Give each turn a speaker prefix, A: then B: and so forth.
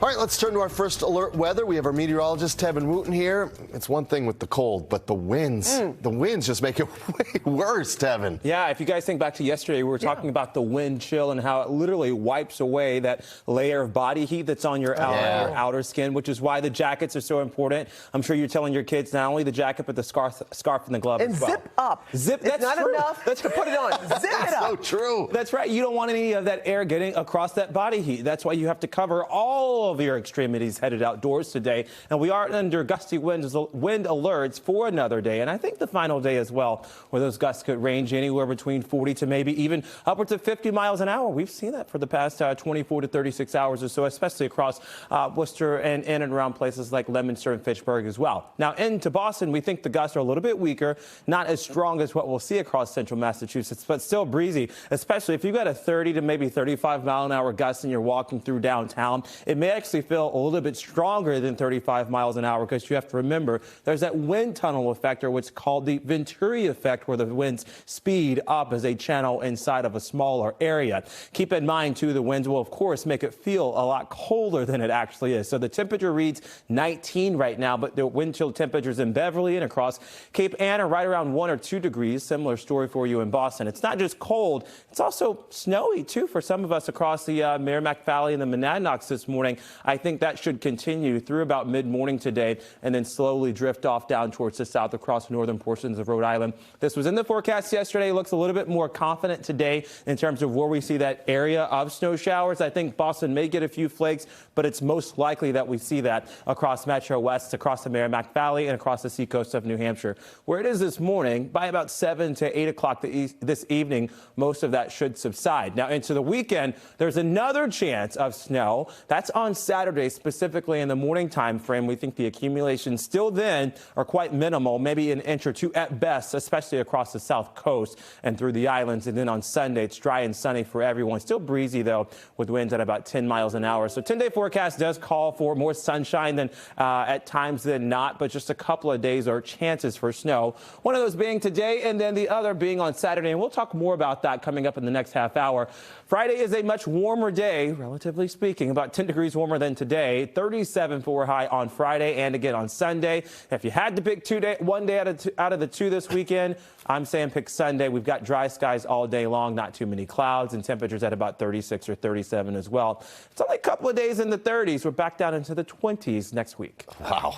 A: All right, let's turn to our first alert weather. We have our meteorologist, Tevin Wooten, here. It's one thing with the cold, but the winds just make it way worse, Tevin.
B: Yeah, if you guys think back to yesterday, we were talking about the wind chill and how it literally wipes away that layer of body heat that's on your outer skin, which is why the jackets are so important. I'm sure you're telling your kids not only the jacket, but the scarf and the glove as well.
C: Zip up.
B: Zip,
C: it's
B: that's
C: not
B: true.
C: enough to put it on. Zip it up.
A: So true.
B: That's right. You don't want any of that air getting across that body heat. That's why you have to cover all of your extremities headed outdoors today. And we are under gusty wind alerts for another day. And I think the final day as well, where those gusts could range anywhere between 40 to maybe even upwards of 50 miles an hour. We've seen that for the past 24 to 36 hours or so, especially across Worcester and in and around places like Leominster and Fitchburg as well. Now into Boston, we think the gusts are a little bit weaker, not as strong as what we'll see across central Massachusetts, but still breezy, especially if you've got a 30 to maybe 35 mile an hour gust and you're walking through downtown. It may actually feel a little bit stronger than 35 miles an hour because you have to remember there's that wind tunnel effect, or what's called the Venturi effect, where the winds speed up as they channel inside of a smaller area. Keep in mind, too, the winds will, of course, make it feel a lot colder than it actually is. So the temperature reads 19 right now, but the wind chill temperatures in Beverly and across Cape Ann are right around 1 or 2 degrees. Similar story for you in Boston. It's not just cold, it's also snowy, too, for some of us across the Merrimack Valley and the Monadnocks this morning. I think that should continue through about mid-morning today and then slowly drift off down towards the south across northern portions of Rhode Island. This was in the forecast yesterday. Looks a little bit more confident today in terms of where we see that area of snow showers. I think Boston may get a few flakes, but it's most likely that we see that across Metro West, across the Merrimack Valley, and across the seacoast of New Hampshire. Where it is this morning, by about 7 to 8 o'clock this evening, most of that should subside. Now into the weekend, there's another chance of snow. That's on Saturday, specifically in the morning time frame. We think the accumulations still then are quite minimal, maybe an inch or two at best, especially across the south coast and through the islands. And then on Sunday, it's dry and sunny for everyone. Still breezy, though, with winds at about 10 miles an hour. So 10-day forecast does call for more sunshine than at times than not, but just a couple of days or chances for snow. One of those being today and then the other being on Saturday. And we'll talk more about that coming up in the next half hour. Friday is a much warmer day, relatively speaking, about 10 degrees warmer than today. 37 for a high on Friday and again on Sunday. If you had to pick one day out of the two this weekend, I'm saying pick Sunday. We've got dry skies all day long, not too many clouds, and temperatures at about 36 or 37 as well. It's only a couple of days in the 30s. We're back down into the 20s next week.
A: Wow.